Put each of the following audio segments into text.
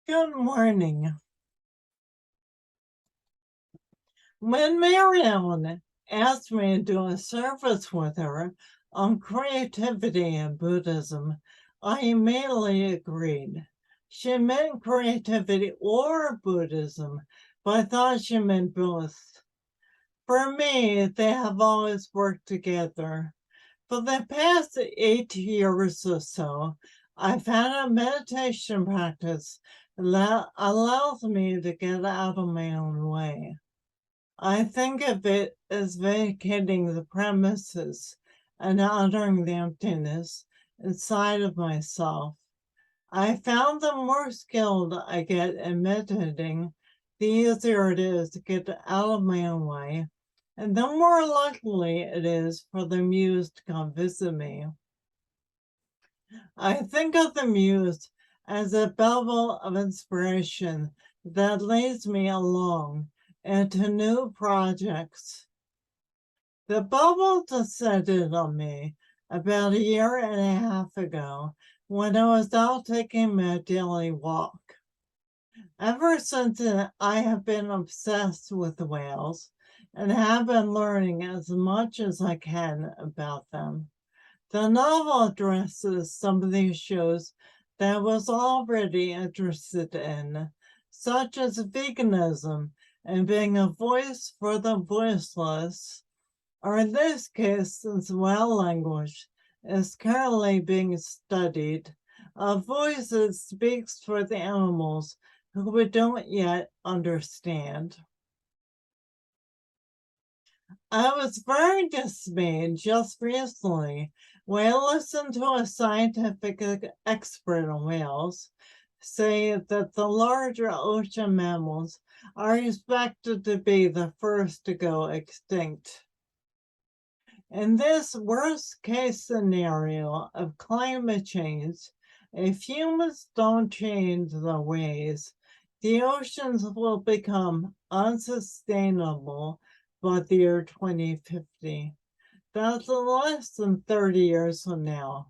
Good morning. When Marianne asked me to do a service with her on creativity and Buddhism, I immediately agreed. She meant creativity or Buddhism, but I thought she meant both. For me, they have always worked together. For the past 8 years or so, I've had a meditation practice that allows me to get out of my own way. I think of it as vacating the premises and honoring the emptiness inside of myself. I found the more skilled I get in meditating, the easier it is to get out of my own way, and the more likely it is for the muse to come visit me. I think of the muse as a bubble of inspiration that leads me along into new projects. The bubble descended on me about a year and a half ago when I was out taking my daily walk. Ever since then, I have been obsessed with whales and have been learning as much as I can about them. The novel addresses some of the issues that I was already interested in, such as veganism and being a voice for the voiceless, or in this case, since whale language is currently being studied, a voice that speaks for the animals who we don't yet understand. I was very dismayed just recently when I listened to a scientific expert on whales say that the larger ocean mammals are expected to be the first to go extinct. In this worst case scenario of climate change, if humans don't change their ways, the oceans will become unsustainable by the year 2050. That's less than 30 years from now.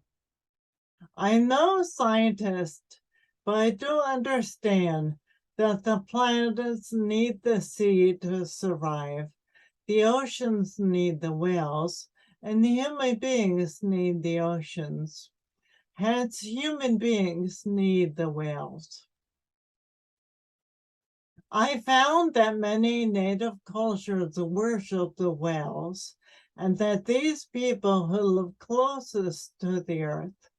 I'm no scientist, but I do understand that the planets need the sea to survive, the oceans need the whales, and the human beings need the oceans. Hence, human beings need the whales. I found that many native cultures worship the whales, and that these people who live closest to the earth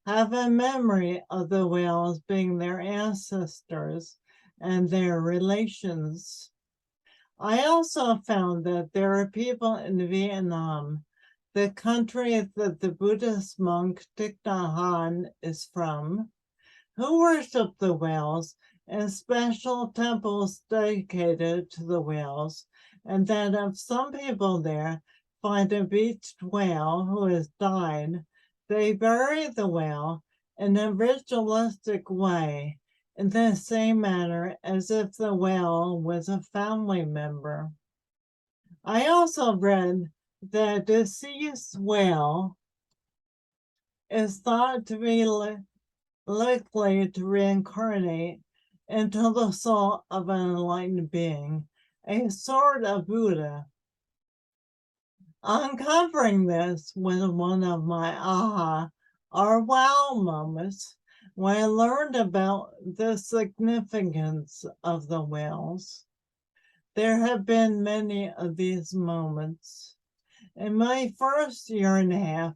have a memory of the whales being their ancestors and their relations. I also found that there are people in Vietnam, the country that the Buddhist monk Thich Nhat Hanh is from, who worship the whales in special temples dedicated to the whales, and that if some people there find a beached whale who has died, they bury the whale in a ritualistic way, in the same manner as if the whale was a family member. I also read that a deceased whale is thought to be likely to reincarnate into the soul of an enlightened being, a sort of Buddha. Uncovering this was one of my aha or wow moments when I learned about the significance of the whales. There have been many of these moments. In my first year and a half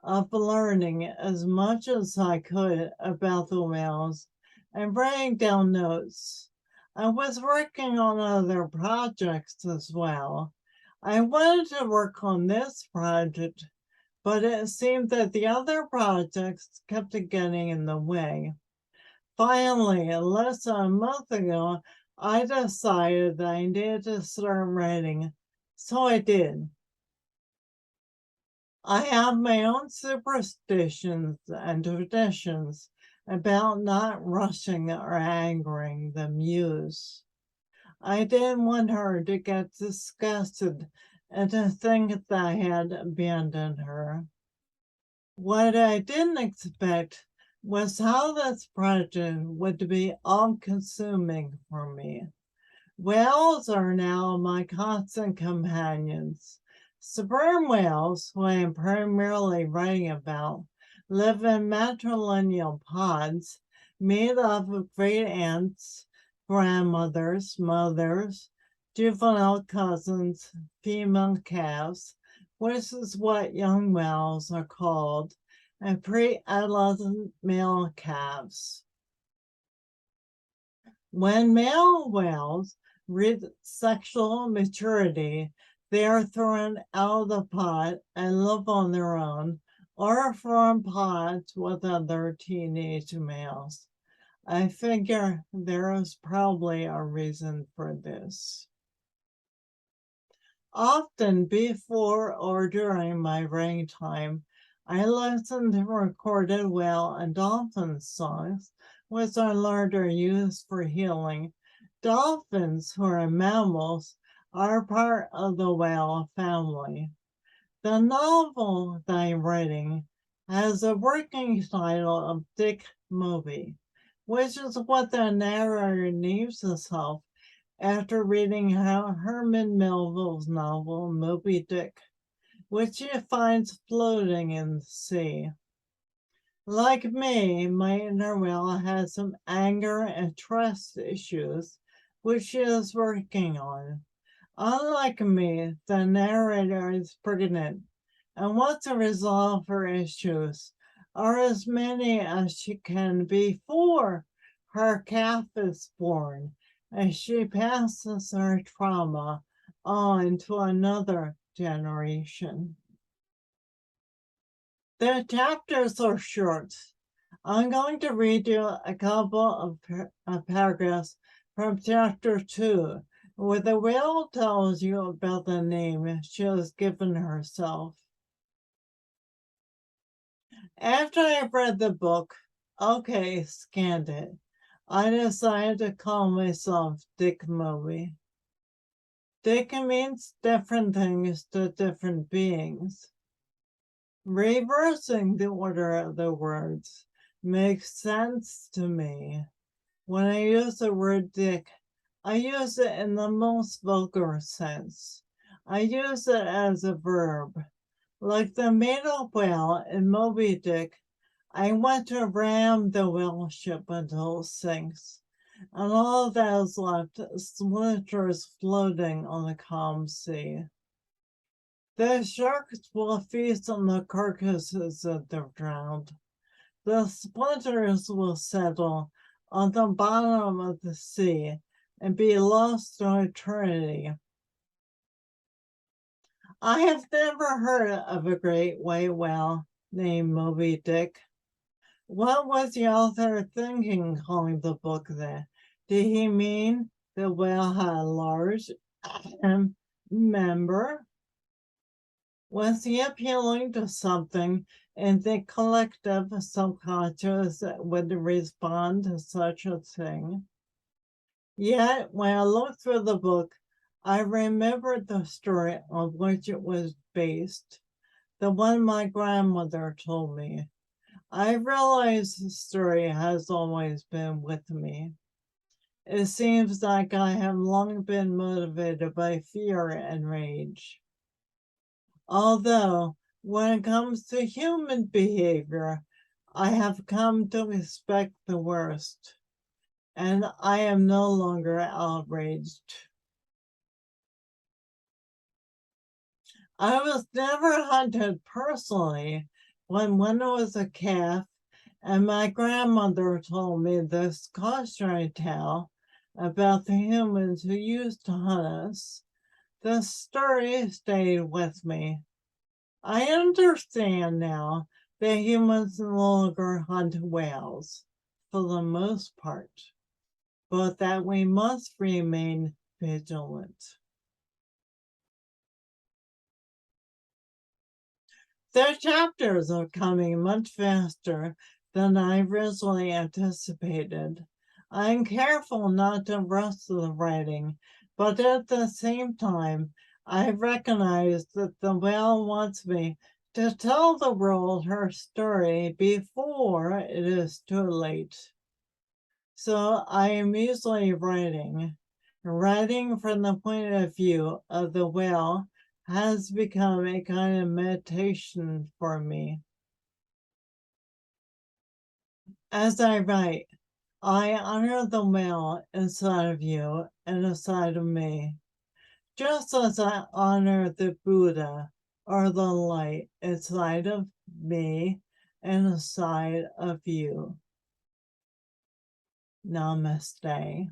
of learning as much as I could about the whales and writing down notes, I was working on other projects as well. I wanted to work on this project, but it seemed that the other projects kept getting in the way. Finally, less than a month ago, I decided that I needed to start writing, so I did. I have my own superstitions and traditions about not rushing or angering the muse. I didn't want her to get disgusted and to think that I had abandoned her. What I didn't expect was how this project would be all-consuming for me. Whales are now my constant companions. Sperm whales, who I am primarily writing about, live in matrilineal pods made up of great aunts, grandmothers, mothers, juvenile cousins, female calves, which is what young whales are called, and pre-adolescent male calves. When male whales reach sexual maturity, they are thrown out of the pod and live on their own or form pods with other teenage males. I figure there is probably a reason for this. Often before or during my writing time, I listen to recorded whale and dolphin songs, which I learned are used for healing. Dolphins, who are mammals, are part of the whale family. The novel that I'm writing has a working title of Dick Moby, which is what the narrator names himself after reading Herman Melville's novel Moby Dick, which he finds floating in the sea. Like me, my inner whale has some anger and trust issues, which she is working on. Unlike me, the narrator is pregnant and wants to resolve her issues, or as many as she can before her calf is born, as she passes her trauma on to another generation. The chapters are short. I'm going to read you a couple of paragraphs from chapter 2, where the whale tells you about the name she has given herself. After I read the book, scanned it, I decided to call myself Dick Moby. Dick means different things to different beings. Reversing the order of the words makes sense to me. When I use the word Dick, I use it in the most vulgar sense. I use it as a verb. Like the made-up whale in Moby Dick, I want to ram the whale ship until it sinks, and all that is left is splinters floating on the calm sea. The sharks will feast on the carcasses of the drowned. The splinters will settle on the bottom of the sea and be lost to eternity. I have never heard of a great white whale named Moby Dick. What was the author thinking calling the book that? Did he mean the whale had a large member? Was he appealing to something in the collective subconscious that would respond to such a thing? Yet, when I looked through the book, I remembered the story on which it was based, the one my grandmother told me. I realized the story has always been with me. It seems like I have long been motivated by fear and rage. Although, when it comes to human behavior, I have come to expect the worst, and I am no longer outraged. I was never hunted personally. When I was a calf, and my grandmother told me this cautionary tale about the humans who used to hunt us, the story stayed with me. I understand now that humans no longer hunt whales, for the most part, but that we must remain vigilant. The chapters are coming much faster than I originally anticipated. I'm careful not to rush the writing, but at the same time, I recognize that the whale wants me to tell the world her story before it is too late. So I am usually writing. Writing from the point of view of the whale has become a kind of meditation for me. As I write, I honor the whale inside of you and inside of me, just as I honor the Buddha or the light inside of me and inside of you. Namaste.